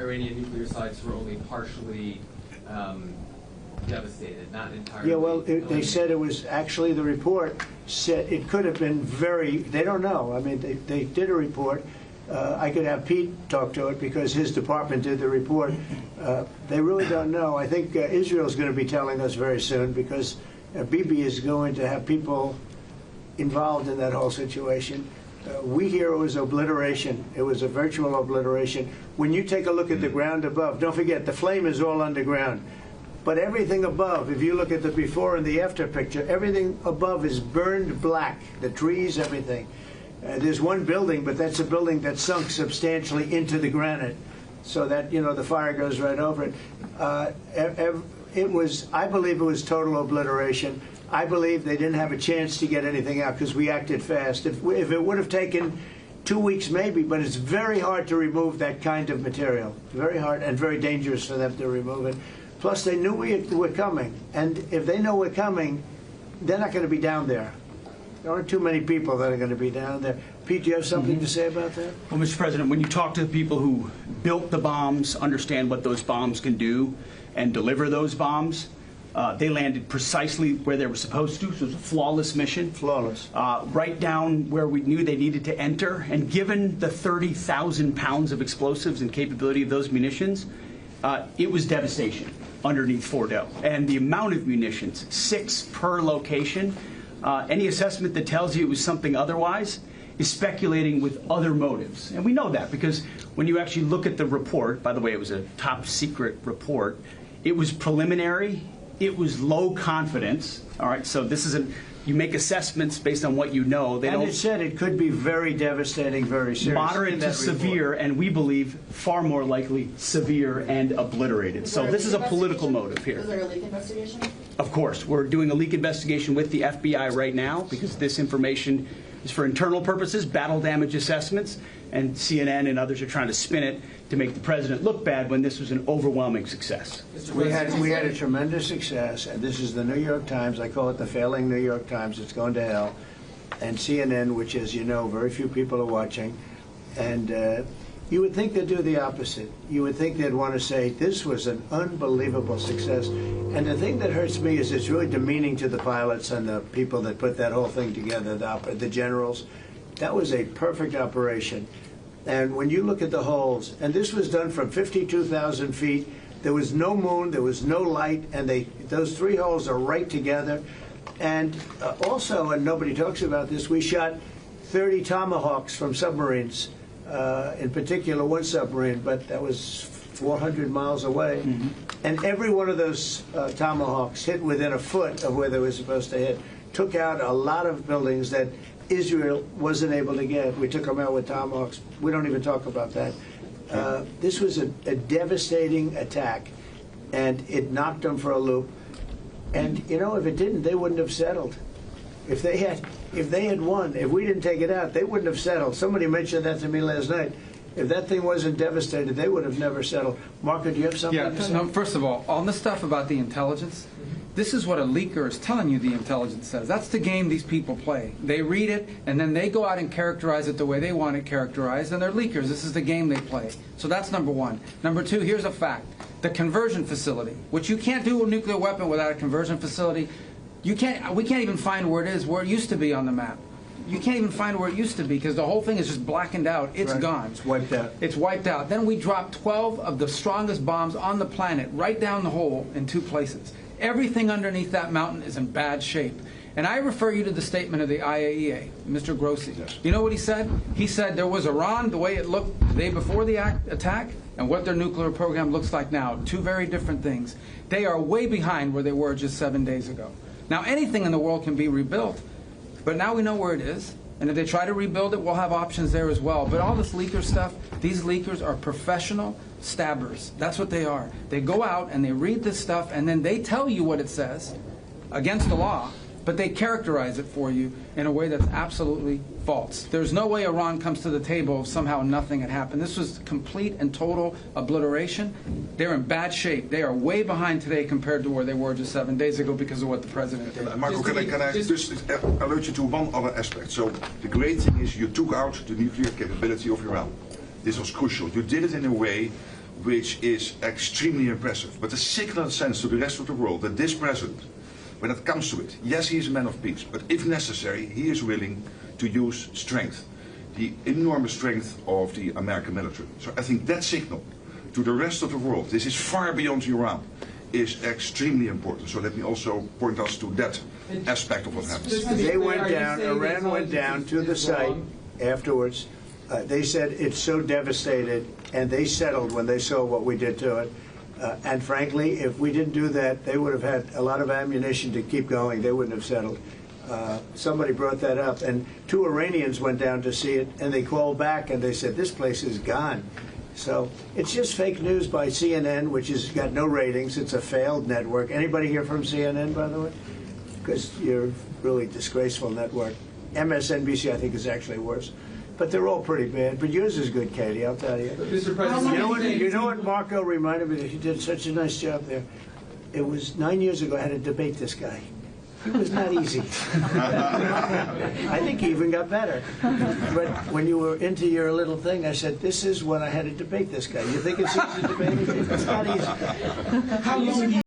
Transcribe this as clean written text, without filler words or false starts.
Iranian nuclear sites were only partially devastated, not entirely. Yeah, well, they said it was actually, the report said it could have been very, they don't know. I mean, they did a report. I could have Pete talk to it because his department did the report. They really don't know. I think Israel's going to be telling us very soon because Bibi is going to have people involved in that whole situation. We hear it was obliteration. It was a virtual obliteration. When you take a look at the ground above, don't forget, the flame is all underground. But everything above, if you look at the before and the after picture, everything above is burned black, the trees, everything. There's one building, but that's a building that sunk substantially into the granite, so that, you know, the fire goes right over it. It was, I believe it was total obliteration. I believe they didn't have a chance to get anything out because we acted fast. If it would have taken 2 weeks maybe, but it's very hard to remove that kind of material. Very hard and very dangerous for them to remove it. Plus, they knew we were coming, and if they know we're coming, they're not going to be down there. There aren't too many people that are going to be down there. Pete, do you have something to say about that? Well, Mr. President, when you talk to the people who built the bombs, understand what those bombs can do, and deliver those bombs, they landed precisely where they were supposed to, so it was a flawless mission. Flawless. Right down where we knew they needed to enter, and given the 30,000 pounds of explosives and capability of those munitions, it was devastation underneath Fordo. And the amount of munitions, 6 per location, any assessment that tells you it was something otherwise is speculating with other motives. And we know that because when you actually look at the report, by the way, it was a top secret report, it was preliminary, it was low confidence, all right? So this isn't, you make assessments based on what you know. They don't, it said it could be very devastating, very serious. Moderate to severe, and we believe far more likely severe and obliterated. So this is a political motive here. Was there a leak investigation? Of course. We're doing a leak investigation with the FBI right now because this information is for internal purposes, battle damage assessments, and CNN and others are trying to spin it to make the president look bad when this was an overwhelming success. We had a tremendous success, and this is the New York Times. I call it the failing New York Times. It's going to hell. And CNN, which, as you know, very few people are watching. And you would think they'd do the opposite. You would think they'd want to say, this was an unbelievable success. And the thing that hurts me is it's really demeaning to the pilots and the people that put that whole thing together, the generals. That was a perfect operation. And when you look at the holes, and this was done from 52,000 feet, there was no moon, there was no light, and those 3 holes are right together. And also, and nobody talks about this, we shot 30 Tomahawks from submarines, in particular one submarine, but that was 400 miles away. And every one of those Tomahawks hit within a foot of where they were supposed to hit, took out a lot of buildings that Israel wasn't able to get. We took them out with Tomahawks. We don't even talk about that. This was a devastating attack, and it knocked them for a loop. And, you know, if it didn't, they wouldn't have settled. If they had won, if we didn't take it out, they wouldn't have settled. Somebody mentioned that to me last night. If that thing wasn't devastated, they would have never settled. Marco, do you have something to say? No, first of all, on the stuff about the intelligence, this is what a leaker is telling you the intelligence says. That's the game these people play. They read it, and then they go out and characterize it the way they want it characterized, and they're leakers. This is the game they play. So that's number one. Number two, here's a fact. The conversion facility, which you can't do a nuclear weapon without a conversion facility. We can't even find where it is, where it used to be on the map. You can't even find where it used to be because the whole thing is just blackened out. It's gone. It's wiped out. It's wiped out. Then we dropped 12 of the strongest bombs on the planet right down the hole in 2 places. Everything underneath that mountain is in bad shape. And I refer you to the statement of the IAEA, Mr. Grossi. Yes. You know what he said? He said there was Iran, the way it looked the day before the attack, and what their nuclear program looks like now. 2 very different things. They are way behind where they were just 7 days ago. Now, anything in the world can be rebuilt, but now we know where it is. And if they try to rebuild it, we'll have options there as well. But all this leaker stuff, these leakers are professional stabbers. That's what they are. They go out and they read this stuff, and then they tell you what it says against the law, but they characterize it for you in a way that's absolutely false. There's no way Iran comes to the table if somehow nothing had happened. This was complete and total obliteration. They're in bad shape. They are way behind today compared to where they were just 7 days ago because of what the president did. Marco, can I just alert you to one other aspect? So the great thing is you took out the nuclear capability of Iran. This was crucial. You did it in a way which is extremely impressive. But the signal it sends to the rest of the world that this president, when it comes to it, yes, he is a man of peace, but if necessary, he is willing to use strength, the enormous strength of the American military. So I think that signal to the rest of the world, this is far beyond Iran, is extremely important. So let me also point us to that aspect of what happens. They went down, Iran went down to the site afterwards. They said it's so devastated, and they settled when they saw what we did to it. And frankly, if we didn't do that, they would have had a lot of ammunition to keep going. They wouldn't have settled. Somebody brought that up, and 2 Iranians went down to see it, and they called back, and they said, this place is gone. So it's just fake news by CNN, which has got no ratings. It's a failed network. Anybody here from CNN, by the way? Because you're a really disgraceful network. MSNBC, I think, is actually worse. But they're all pretty bad. But yours is good, Katie, I'll tell you. Mr. President, You know what Marco reminded me that he did such a nice job there? It was 9 years ago I had to debate this guy. He was not easy. I think he even got better. But when you were into your little thing, I said, this is when I had to debate this guy. You think it's easy to debate him? It's not easy. How long